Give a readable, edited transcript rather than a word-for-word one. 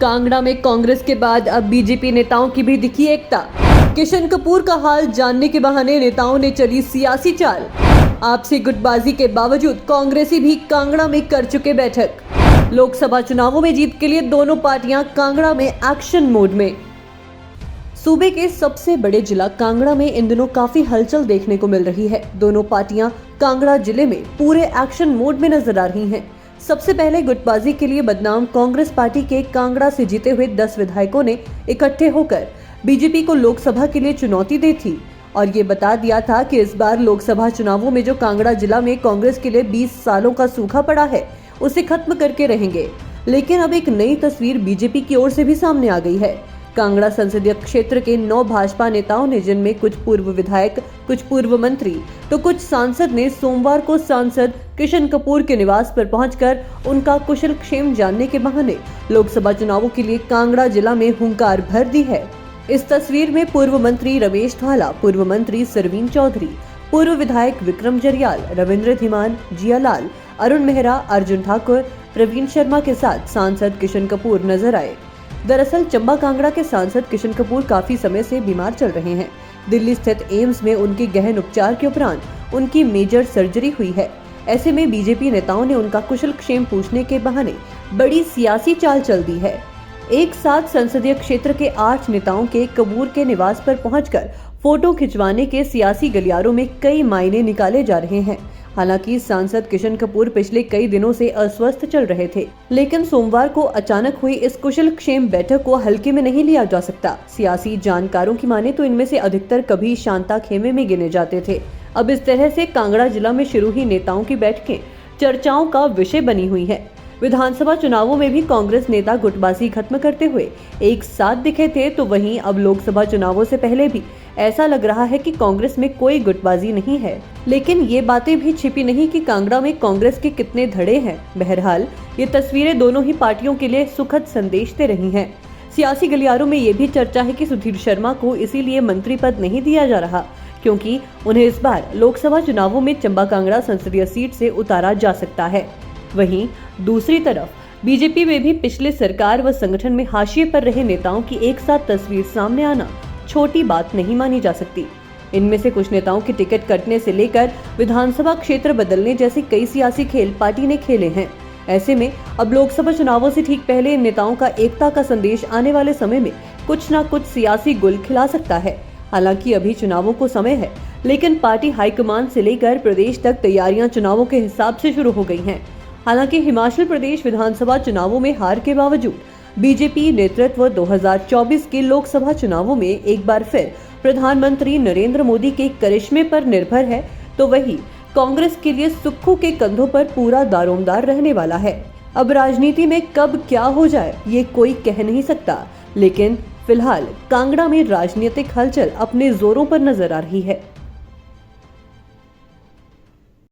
कांगड़ा में कांग्रेस के बाद अब बीजेपी नेताओं की भी दिखी एकता। किशन कपूर का हाल जानने के बहाने नेताओं ने चली सियासी चाल। आपसी गुटबाजी के बावजूद कांग्रेसी भी कांगड़ा में कर चुके बैठक। लोकसभा चुनावों में जीत के लिए दोनों पार्टियां कांगड़ा में एक्शन मोड में। सूबे के सबसे बड़े जिला कांगड़ा में इन दिनों काफी हलचल देखने को मिल रही है। दोनों पार्टियां कांगड़ा जिले में पूरे एक्शन मोड में नजर आ रही हैं। सबसे पहले गुटबाजी के लिए बदनाम कांग्रेस पार्टी के कांगड़ा से जीते हुए 10 विधायकों ने इकट्ठे होकर बीजेपी को लोकसभा के लिए चुनौती दी थी और ये बता दिया था कि इस बार लोकसभा चुनावों में जो कांगड़ा जिला में कांग्रेस के लिए 20 सालों का सूखा पड़ा है उसे खत्म करके रहेंगे। लेकिन अब एक नई तस्वीर बीजेपी की ओर से भी सामने आ गई है। कांगड़ा संसदीय क्षेत्र के 9 भाजपा नेताओं ने, जिनमें कुछ पूर्व विधायक, कुछ पूर्व मंत्री तो कुछ सांसद ने सोमवार को सांसद किशन कपूर के निवास पर पहुंचकर उनका कुशल क्षेम जानने के बहाने लोकसभा चुनावों के लिए कांगड़ा जिला में हुंकार भर दी है। इस तस्वीर में पूर्व मंत्री रमेश ढाला, पूर्व मंत्री सरवीन चौधरी, पूर्व विधायक विक्रम जरियाल, रविंद्र धीमान, जियालाल, अरुण मेहरा, अर्जुन ठाकुर, प्रवीण शर्मा के साथ सांसद किशन कपूर नजर आए। दरअसल चंबा कांगड़ा के सांसद किशन कपूर काफी समय से बीमार चल रहे हैं। दिल्ली स्थित एम्स में उनके गहन उपचार के उपरांत उनकी मेजर सर्जरी हुई है। ऐसे में बीजेपी नेताओं ने उनका कुशल क्षेम पूछने के बहाने बड़ी सियासी चाल चल दी है। एक साथ संसदीय क्षेत्र के 8 नेताओं के कपूर के निवास पर पहुंचकर फोटो खिंचवाने के सियासी गलियारों में कई मायने निकाले जा रहे हैं। हालांकि सांसद किशन कपूर पिछले कई दिनों से अस्वस्थ चल रहे थे, लेकिन सोमवार को अचानक हुई इस कुशल क्षेम बैठक को हल्के में नहीं लिया जा सकता। सियासी जानकारों की माने तो इनमें से अधिकतर कभी शांता खेमे में गिने जाते थे। अब इस तरह से कांगड़ा जिला में शुरू हुई नेताओं की बैठकें चर्चाओं का विषय बनी हुई है। विधानसभा चुनावों में भी कांग्रेस नेता गुटबाजी खत्म करते हुए एक साथ दिखे थे, तो वहीं अब लोकसभा चुनावों से पहले भी ऐसा लग रहा है कि कांग्रेस में कोई गुटबाजी नहीं है। लेकिन ये बातें भी छिपी नहीं कि कांगड़ा में कांग्रेस के कितने धड़े हैं। बहरहाल ये तस्वीरें दोनों ही पार्टियों के लिए सुखद संदेश दे रही हैं। सियासी गलियारों में ये भी चर्चा है कि सुधीर शर्मा को इसीलिए मंत्री पद नहीं दिया जा रहा क्योंकि उन्हें इस बार लोकसभा चुनावों में चंबा कांगड़ा संसदीय सीट से उतारा जा सकता है। वहीं दूसरी तरफ बीजेपी में भी पिछले सरकार व संगठन में हाशिए पर रहे नेताओं की एक साथ तस्वीर सामने आना छोटी बात नहीं मानी जा सकती। इनमें से कुछ नेताओं के टिकट कटने से लेकर विधानसभा क्षेत्र बदलने जैसे कई सियासी खेल पार्टी ने खेले हैं। ऐसे में अब लोकसभा चुनावों से ठीक पहले इन नेताओं का एकता का संदेश आने वाले समय में कुछ न कुछ सियासी गुल खिला सकता है। हालांकि अभी चुनावों को समय है, लेकिन पार्टी हाईकमान से लेकर प्रदेश तक तैयारियां चुनावों के हिसाब से शुरू हो गई हैं। हालांकि हिमाचल प्रदेश विधानसभा चुनावों में हार के बावजूद बीजेपी नेतृत्व 2024 के लोकसभा चुनावों में एक बार फिर प्रधानमंत्री नरेंद्र मोदी के करिश्मे पर निर्भर है, तो वही कांग्रेस के लिए सुक्खू के कंधों पर पूरा दारोमदार रहने वाला है। अब राजनीति में कब क्या हो जाए ये कोई कह नहीं सकता, लेकिन फिलहाल कांगड़ा में राजनीतिक हलचल अपने जोरों पर नजर आ रही है।